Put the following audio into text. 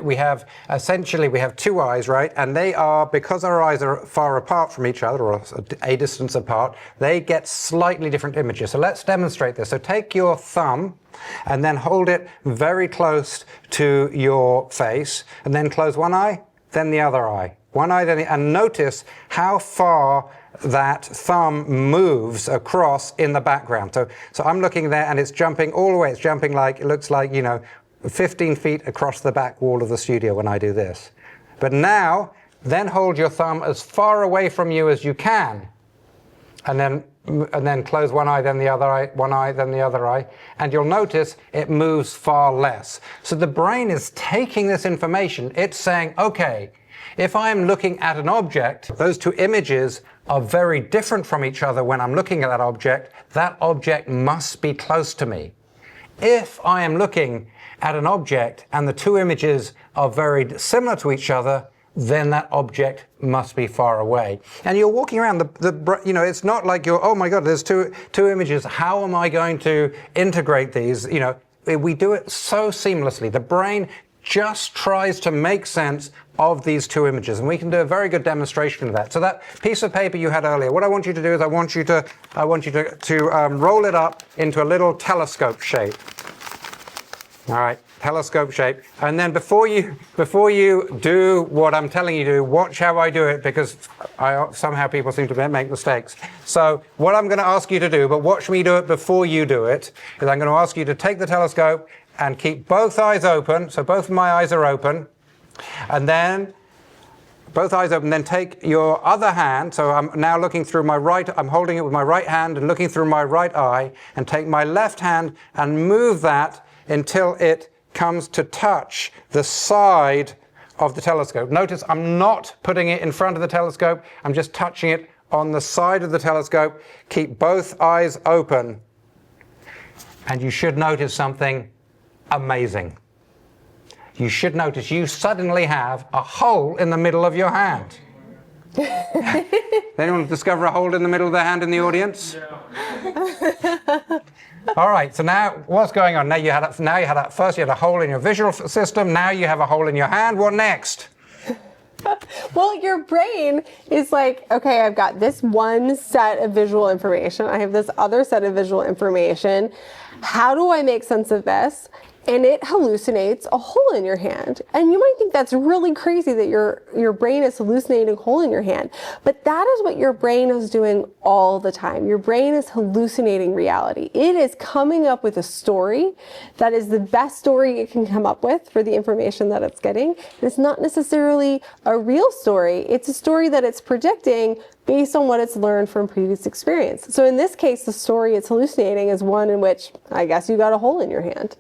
We have two eyes, right? And they are, because our eyes are far apart from each other, or a distance apart, they get slightly different images. So let's demonstrate this. So take your thumb and then hold it very close to your face, and then close one eye, then the other eye. One eye, then and notice how far that thumb moves across in the background. So I'm looking there, and it's jumping all the way. It's jumping like, it looks like, 15 feet across the back wall of the studio when I do this. But now, then hold your thumb as far away from you as you can, and then close one eye, then the other eye, one eye, then the other eye, and you'll notice it moves far less. So the brain is taking this information. It's saying, okay, if I'm looking at an object, those two images are very different from each other when I'm looking at that object must be close to me. If I am looking at an object and the two images are very similar to each other, then that object must be far away. And you're walking around, it's not like you're, oh my God, there's two images. How am I going to integrate these? We do it so seamlessly. The brain just tries to make sense of these two images, and we can do a very good demonstration of that. So that piece of paper you had earlier, what I want you to do is I want you to roll it up into a little telescope shape. All right, telescope shape. And then before you do what I'm telling you to do, watch how I do it, because somehow people seem to make mistakes. So what I'm going to ask you to do, but watch me do it before you do it, is I'm going to ask you to take the telescope and keep both eyes open. So both of my eyes are open. And then both eyes open, then take your other hand. So I'm now looking through I'm holding it with my right hand and looking through my right eye, and take my left hand and move that until it comes to touch the side of the telescope. Notice I'm not putting it in front of the telescope. I'm just touching it on the side of the telescope. Keep both eyes open. And you should notice something amazing. You should notice you suddenly have a hole in the middle of your hand. Anyone discover a hole in the middle of their hand in the audience? No. All right, so now what's going on? First you had a hole in your visual system, now you have a hole in your hand. What next? Well, your brain is like, okay, I've got this one set of visual information. I have this other set of visual information. How do I make sense of this? And it hallucinates a hole in your hand. And you might think that's really crazy that your brain is hallucinating a hole in your hand. But that is what your brain is doing all the time. Your brain is hallucinating reality. It is coming up with a story that is the best story it can come up with for the information that it's getting. And it's not necessarily a real story. It's a story that it's predicting based on what it's learned from previous experience. So in this case, the story it's hallucinating is one in which I guess you got a hole in your hand.